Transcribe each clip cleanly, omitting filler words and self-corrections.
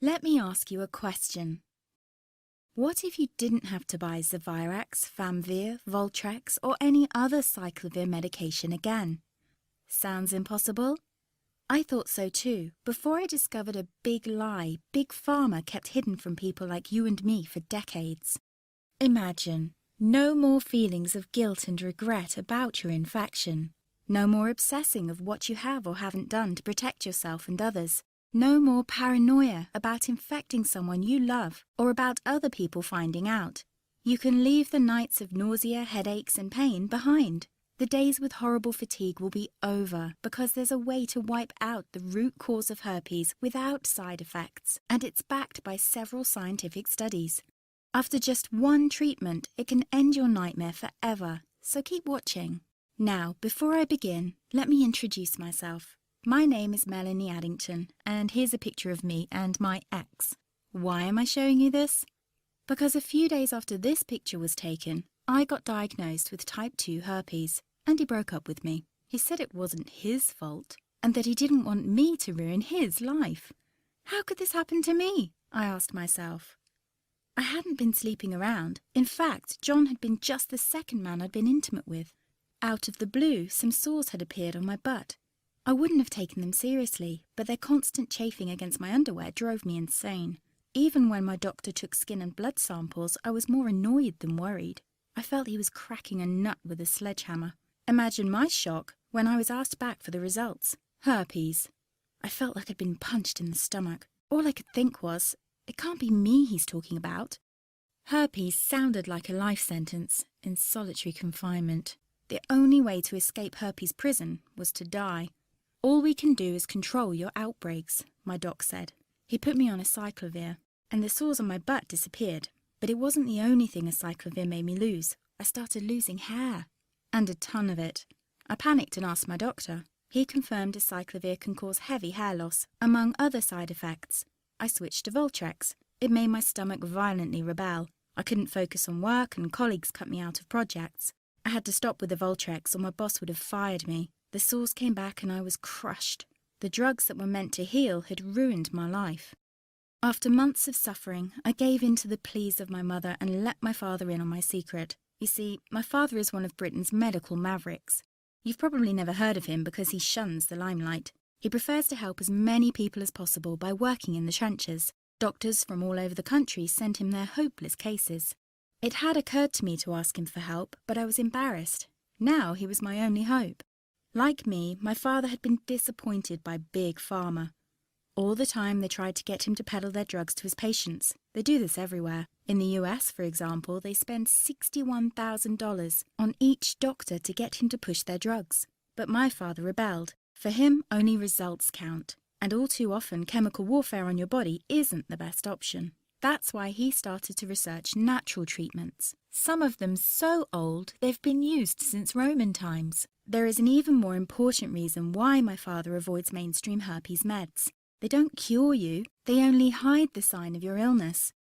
Let me ask you a question. What if you didn't have to buy Zavirax, Famvir, Voltrex, or any other cyclovir medication again? Sounds impossible? I thought so too, before I discovered a big lie Big Pharma kept hidden from people like you and me for decades. Imagine, no more feelings of guilt and regret about your infection. No more obsessing of what you have or haven't done to protect yourself and others. No more paranoia about infecting someone you love or about other people finding out. You can leave the nights of nausea, headaches and pain behind. The days with horrible fatigue will be over because there's a way to wipe out the root cause of herpes without side effects, and it's backed by several scientific studies. After just one treatment, it can end your nightmare forever, so keep watching. Now, before I begin, let me introduce myself. My name is Melanie Addington, and here's a picture of me and my ex. Why am I showing you this? Because a few days after this picture was taken, I got diagnosed with type 2 herpes, and he broke up with me. He said it wasn't his fault, and that he didn't want me to ruin his life. How could this happen to me? I asked myself. I hadn't been sleeping around. In fact, John had been just the second man I'd been intimate with. Out of the blue, some sores had appeared on my butt. I wouldn't have taken them seriously, but their constant chafing against my underwear drove me insane. Even when my doctor took skin and blood samples, I was more annoyed than worried. I felt he was cracking a nut with a sledgehammer. Imagine my shock when I was asked back for the results. Herpes. I felt like I'd been punched in the stomach. All I could think was, it can't be me he's talking about. Herpes sounded like a life sentence in solitary confinement. The only way to escape herpes prison was to die. All we can do is control your outbreaks, my doc said. He put me on a cyclovir, and the sores on my butt disappeared. But it wasn't the only thing a cyclovir made me lose. I started losing hair, and a ton of it. I panicked and asked my doctor. He confirmed a cyclovir can cause heavy hair loss, among other side effects. I switched to Voltrex. It made my stomach violently rebel. I couldn't focus on work, and colleagues cut me out of projects. I had to stop with the Voltrex or my boss would have fired me. The sores came back and I was crushed. The drugs that were meant to heal had ruined my life. After months of suffering, I gave in to the pleas of my mother and let my father in on my secret. You see, my father is one of Britain's medical mavericks. You've probably never heard of him because he shuns the limelight. He prefers to help as many people as possible by working in the trenches. Doctors from all over the country sent him their hopeless cases. It had occurred to me to ask him for help, but I was embarrassed. Now he was my only hope. Like me, my father had been disappointed by Big Pharma. All the time they tried to get him to peddle their drugs to his patients. They do this everywhere. In the US, for example, they spend $61,000 on each doctor to get him to push their drugs. But my father rebelled. For him, only results count. And all too often, chemical warfare on your body isn't the best option. That's why he started to research natural treatments. Some of them so old they've been used since Roman times. There is an even more important reason why my father avoids mainstream herpes meds. They don't cure you, they only hide the sign of your illness.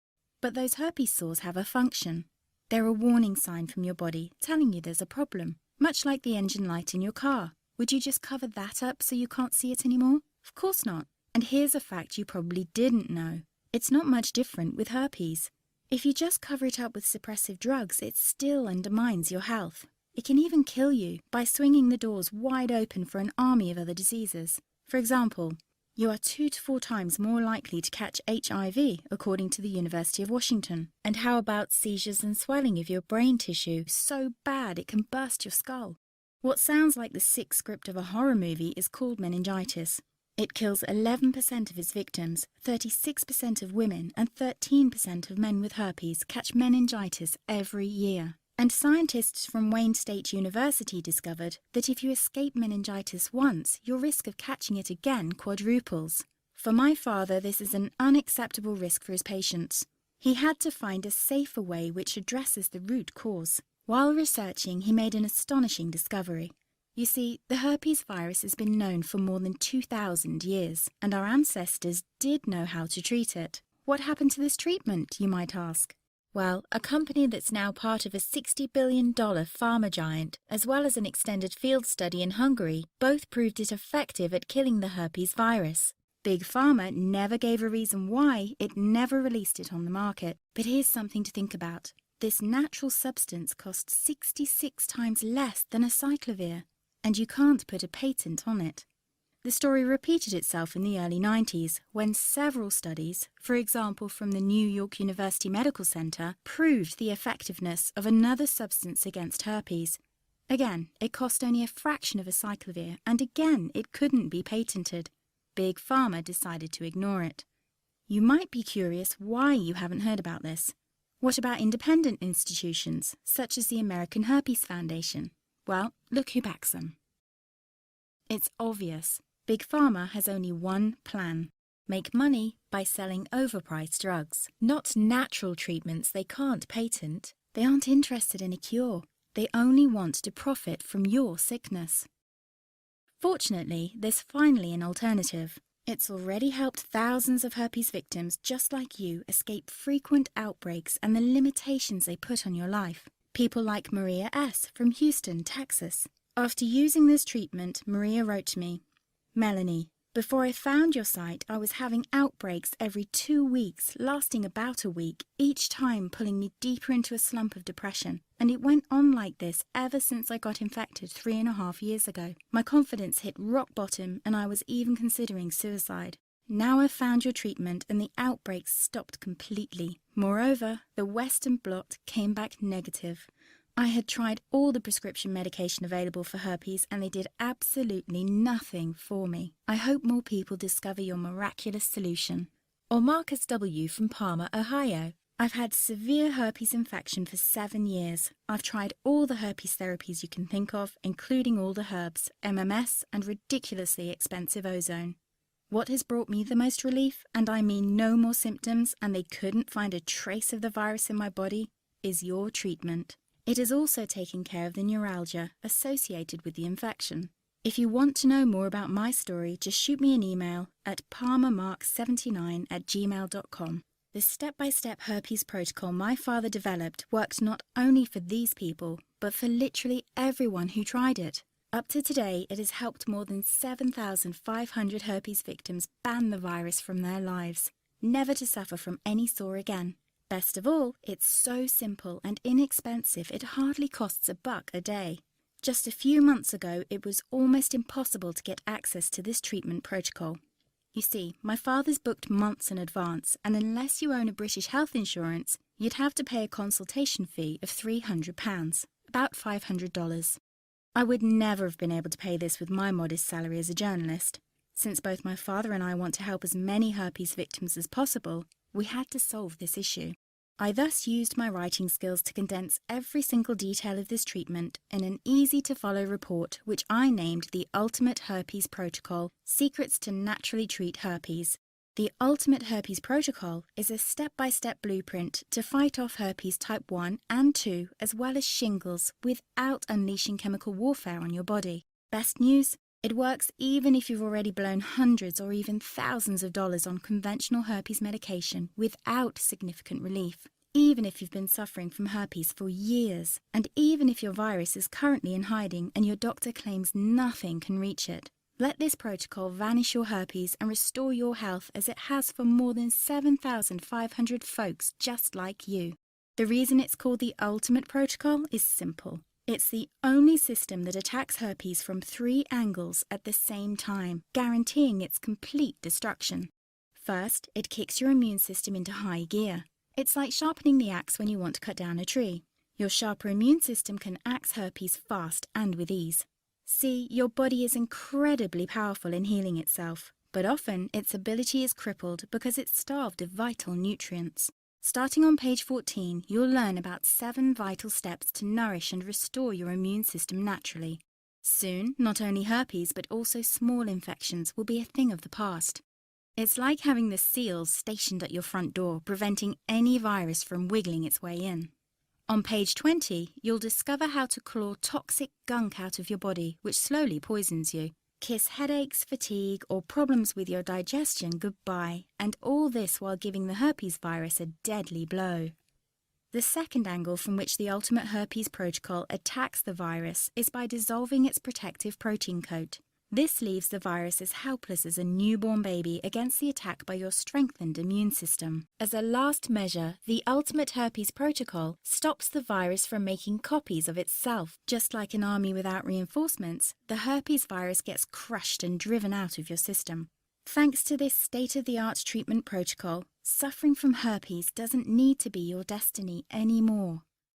But those herpes sores have a function. They're a warning sign from your body telling you there's a problem, much like the engine light in your car. Would you just cover that up so you can't see it anymore? Of course not. And here's a fact you probably didn't know. It's not much different with herpes. If you just cover it up with suppressive drugs, it still undermines your health. It can even kill you by swinging the doors wide open for an army of other diseases. For example, you are 2 to 4 times more likely to catch HIV, according to the University of Washington. And how about seizures and swelling of your brain tissue so bad it can burst your skull? What sounds like the sick script of a horror movie is called meningitis. It kills 11% of its victims, 36% of women and 13% of men with herpes catch meningitis every year. And scientists from Wayne State University discovered that if you escape meningitis once, your risk of catching it again quadruples. For my father, this is an unacceptable risk for his patients. He had to find a safer way which addresses the root cause. While researching, he made an astonishing discovery. You see, the herpes virus has been known for more than 2,000 years, and our ancestors did know how to treat it. What happened to this treatment, you might ask? Well, a company that's now part of a $60 billion pharma giant, as well as an extended field study in Hungary, both proved it effective at killing the herpes virus. Big Pharma never gave a reason why it never released it on the market. But here's something to think about. This natural substance costs 66 times less than a cyclovir, and you can't put a patent on it. The story repeated itself in the early 90s when several studies, for example from the New York University Medical Center, proved the effectiveness of another substance against herpes. Again, it cost only a fraction of a cyclovir, and again, it couldn't be patented. Big Pharma decided to ignore it. You might be curious why you haven't heard about this. What about independent institutions, such as the American Herpes Foundation? Well, look who backs them. It's obvious. Big Pharma has only one plan: make money by selling overpriced drugs, not natural treatments they can't patent. They aren't interested in a cure. They only want to profit from your sickness. Fortunately, there's finally an alternative. It's already helped thousands of herpes victims just like you escape frequent outbreaks and the limitations they put on your life. People like Maria S. from Houston, Texas. After using this treatment, Maria wrote to me, "Melanie, before I found your site, I was having outbreaks every 2 weeks, lasting about a week, each time pulling me deeper into a slump of depression. And it went on like this ever since I got infected 3.5 years ago. My confidence hit rock bottom and I was even considering suicide. Now I've found your treatment and the outbreaks stopped completely. Moreover, the Western blot came back negative. I had tried all the prescription medication available for herpes and they did absolutely nothing for me. I hope more people discover your miraculous solution." Or Marcus W. from Parma, Ohio. "I've had severe herpes infection for 7 years. I've tried all the herpes therapies you can think of, including all the herbs, MMS, and ridiculously expensive ozone. What has brought me the most relief, and I mean no more symptoms, and they couldn't find a trace of the virus in my body, is your treatment. It has also taken care of the neuralgia associated with the infection. If you want to know more about my story, just shoot me an email at palmermark79@gmail.com. The step-by-step herpes protocol my father developed worked not only for these people, but for literally everyone who tried it. Up to today, it has helped more than 7,500 herpes victims ban the virus from their lives, never to suffer from any sore again. Best of all, it's so simple and inexpensive it hardly costs $1 a day. Just a few months ago, it was almost impossible to get access to this treatment protocol. You see, my father's booked months in advance, and unless you own a British health insurance, you'd have to pay a consultation fee of £300, about $500. I would never have been able to pay this with my modest salary as a journalist. Since both my father and I want to help as many herpes victims as possible, we had to solve this issue. I thus used my writing skills to condense every single detail of this treatment in an easy-to-follow report which I named the Ultimate Herpes Protocol, Secrets to Naturally Treat Herpes. The Ultimate Herpes Protocol is a step-by-step blueprint to fight off herpes type 1 and 2 as well as shingles without unleashing chemical warfare on your body. Best news? It works even if you've already blown hundreds or even thousands of dollars on conventional herpes medication without significant relief, even if you've been suffering from herpes for years, and even if your virus is currently in hiding and your doctor claims nothing can reach it. Let this protocol vanish your herpes and restore your health as it has for more than 7,500 folks just like you. The reason it's called the Ultimate Protocol is simple. It's the only system that attacks herpes from 3 angles at the same time, guaranteeing its complete destruction. First, it kicks your immune system into high gear. It's like sharpening the axe when you want to cut down a tree. Your sharper immune system can axe herpes fast and with ease. See, your body is incredibly powerful in healing itself, but often its ability is crippled because it's starved of vital nutrients. Starting on page 14, you'll learn about 7 vital steps to nourish and restore your immune system naturally. Soon, not only herpes but also small infections will be a thing of the past. It's like having the seals stationed at your front door, preventing any virus from wiggling its way in. On page 20, you'll discover how to claw toxic gunk out of your body, which slowly poisons you. Kiss headaches, fatigue, or problems with your digestion goodbye, and all this while giving the herpes virus a deadly blow. The second angle from which the Ultimate Herpes Protocol attacks the virus is by dissolving its protective protein coat. This leaves the virus as helpless as a newborn baby against the attack by your strengthened immune system. As a last measure, the ultimate herpes protocol stops the virus from making copies of itself. Just like an army without reinforcements, the herpes virus gets crushed and driven out of your system. Thanks to this state-of-the-art treatment protocol, suffering from herpes doesn't need to be your destiny anymore.